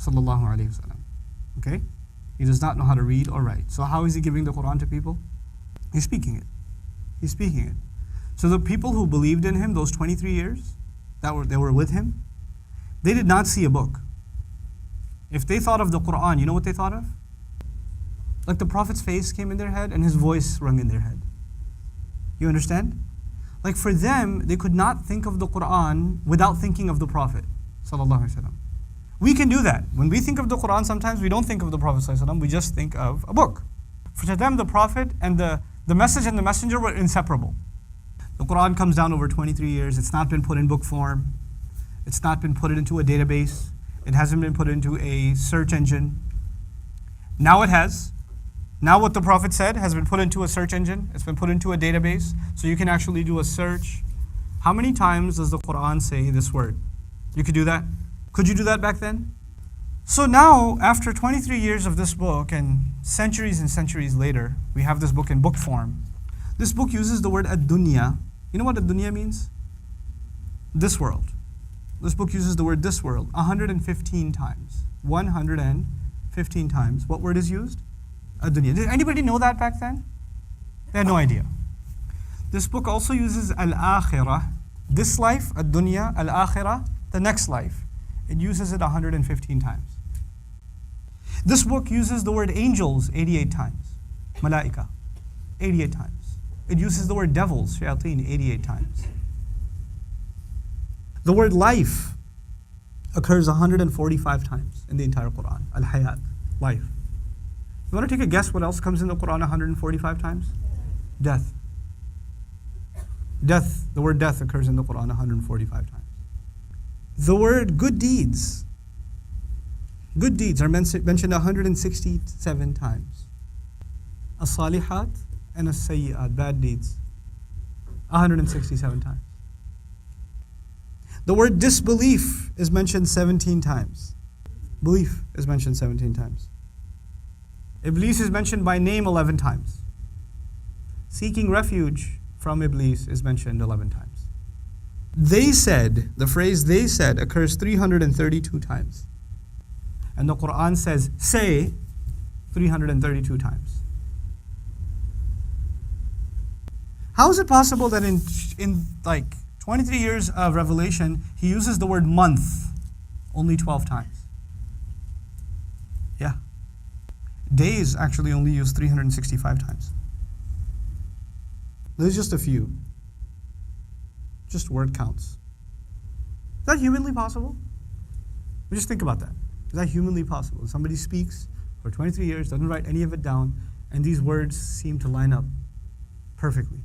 sallallahu alaihi wasallam. Okay? He does not know how to read or write. So how is he giving the Quran to people? He's speaking it. He's speaking it. So the people who believed in him those 23 years they were with him, they did not see a book. If they thought of the Quran, you know what they thought of? Like the Prophet's face came in their head and his voice rung in their head. You understand? Like for them, they could not think of the Quran without thinking of the Prophet sallallahu alaihi wasallam. We can do that. When we think of the Quran, sometimes we don't think of the Prophet sallallahu alaihi wasallam, we just think of a book. For them, the Prophet and the message and the messenger were inseparable. The Quran comes down over 23 years. It's not been put in book form. It's not been put into a database. It hasn't been put into a search engine. Now it has. Now what the Prophet said has been put into a search engine. It's been put into a database. So you can actually do a search. How many times does the Quran say this word? You could do that? Could you do that back then? So now, after 23 years of this book and centuries later, we have this book in book form. This book uses the word ad-dunya. You know what ad-dunya means? This world. This book uses the word this world 115 times. 115 times. What word is used? Ad-dunya. Did anybody know that back then? They had no idea. This book also uses al-akhirah. This life, ad-dunya, al-akhirah, the next life. It uses it 115 times. This book uses the word angels 88 times. Malaika, 88 times. It uses the word devils, shayateen, 88 times. The word life occurs 145 times in the entire Quran. Al-hayat, life. You want to take a guess what else comes in the Quran 145 times? Death. Death, the word death occurs in the Quran 145 times. The word good deeds. Good deeds are mentioned 167 times. As-salihat and as-sayyi'at, bad deeds, 167 times. The word disbelief is mentioned 17 times. Belief is mentioned 17 times. Iblis is mentioned by name 11 times. Seeking refuge from Iblis is mentioned 11 times. They said, the phrase they said occurs 332 times. And the Quran says, say 332 times. How is it possible that in like 23 years of revelation, he uses the word month only 12 times? Yeah. Days actually only used 365 times. There's just a few. Just word counts. Is that humanly possible? Just think about that. Is that humanly possible? Somebody speaks for 23 years, doesn't write any of it down, and these words seem to line up perfectly.